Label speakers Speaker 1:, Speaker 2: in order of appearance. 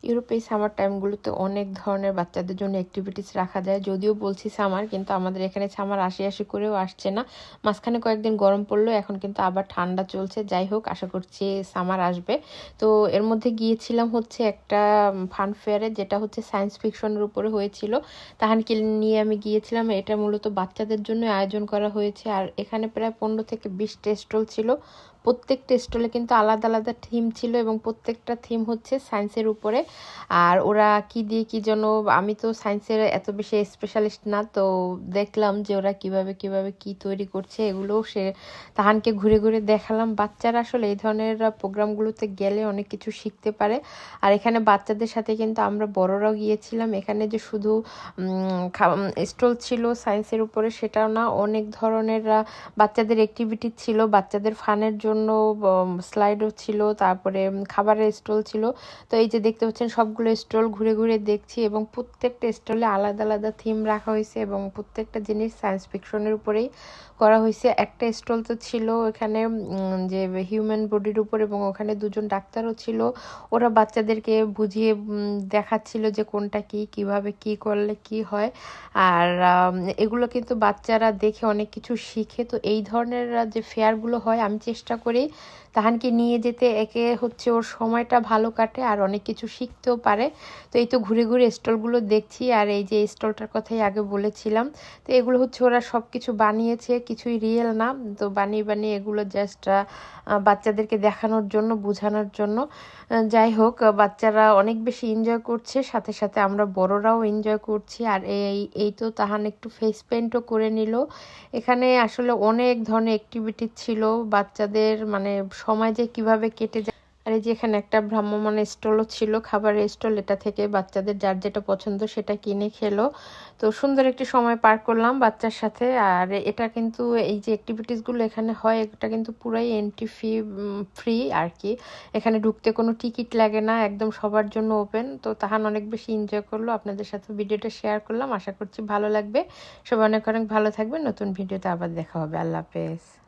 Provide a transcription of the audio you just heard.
Speaker 1: ইউরোপে এই সামার টাইমগুলোতে অনেক ধরনের বাচ্চাদের জন্য অ্যাক্টিভিটিস রাখা যায়। যদিও বলছি সামার, কিন্তু আমাদের এখানে সামার আসি আসি করেও আসছে না। মাঝখানে কয়েকদিন গরম পড়লো, এখন কিন্তু আবার ঠান্ডা চলছে। যাই হোক, আশা করছি সামার আসবে। তো এর মধ্যে গিয়েছিলাম হচ্ছে একটা ফান ফেয়ারে, যেটা হচ্ছে সায়েন্স ফিকশনের উপরে হয়েছিল। তাহানকে নিয়ে আমি গিয়েছিলাম। এটা মূলত বাচ্চাদের জন্য আয়োজন করা হয়েছে। আর এখানে প্রায় 15 থেকে 20টা স্টল ছিল। প্রত্যেকটা স্টলে কিন্তু আলাদা আলাদা থিম ছিল এবং প্রত্যেকটা থিম হচ্ছে সায়েন্সের উপরে। আর ওরা কি দিয়ে কি যেন, আমি তো সায়েন্সের এত বেশি স্পেশালিস্ট না, তো দেখলাম যে ওরা কিভাবে কিভাবে কি তৈরি করছে, এগুলোও তাহানকে ঘুরে ঘুরে দেখালাম। বাচ্চারা আসলে এই ধরনের প্রোগ্রামগুলোতে গেলে অনেক কিছু শিখতে পারে। আর এখানে বাচ্চাদের সাথে কিন্তু আমরা বড়রাও গিয়েছিলাম। এখানে যে শুধু স্টল ছিল সায়েন্সের উপরে সেটাও না, অনেক ধরনের বাচ্চাদের অ্যাক্টিভিটি ছিল, বাচ্চাদের ফানের জন্য স্লাইডও ছিল, তারপরে খাবারের স্টল ছিল। তো এই যে দেখতে পাচ্ছেন সবগুলো স্টল ঘুরে ঘুরে দেখছি, এবং প্রত্যেকটা স্টলে আলাদা আলাদা থিম রাখা হয়েছে এবং প্রত্যেকটা জিনিস সায়েন্স ফিকশনের উপরেই করা হয়েছে। একটা স্টল তো ছিল এখানে যে হিউম্যান বডির উপর, এবং ওখানে দুজন ডাক্তারও ছিল। ওরা বাচ্চাদেরকে বুঝিয়ে দেখাচ্ছিল যে কোনটা কি, কিভাবে কি করলে কি হয়। আর এগুলো কিন্তু বাচ্চারা দেখে অনেক কিছু শিখে। তো এই ধরনের যে ফেয়ারগুলো হয়, আমি চেষ্টা করি তাহানকে নিয়ে যেতে। একে হচ্ছে ওর সময়টা ভালো কাটে আর অনেক কিছু শিখতেও পারে। তো এই তো ঘুরে ঘুরে স্টলগুলো দেখছি। আর এই যে স্টলটার কথাই আগে বলেছিলাম, তো এগুলো হচ্ছে ওরা সব কিছু বানিয়েছে, কিছুই রিয়েল না। তো বানিয়ে বানিয়ে এগুলো জাস্ট বাচ্চাদেরকে দেখানোর জন্য, বোঝানোর জন্য। যাই হোক, বাচ্চারা অনেক বেশি এনজয় করছে, সাথে সাথে আমরা বড়রাও এনজয় করছি। আর এই তো তাহান একটু ফেস পেইন্টও করে নিল। এখানে আসলে অনেক ধরনের অ্যাক্টিভিটি ছিল বাচ্চাদের, মানে সময় যে কিভাবে কেটে যায়। আর এই যে এখানে একটা ভ্রাম্যমাণ স্টলও ছিল, খাবারের স্টল। এটা থেকে বাচ্চাদের যার যেটা পছন্দ সেটা কিনে খেলো। তো সুন্দর একটি সময় পার করলাম বাচ্চার সাথে। আর এটা কিন্তু, এই যে অ্যাক্টিভিটিসগুলো এখানে হয়, এটা কিন্তু পুরাই এন্ট্রি ফি ফ্রি আর কি। এখানে ঢুকতে কোনো টিকিট লাগে না, একদম সবার জন্য ওপেন। তো তাহান অনেক বেশি এনজয় করলো। আপনাদের সাথে ভিডিওটা শেয়ার করলাম, আশা করছি ভালো লাগবে। সবাই অনেক অনেক ভালো থাকবেন। নতুন ভিডিওতে আবার দেখা হবে। আল্লাহ হাফেজ।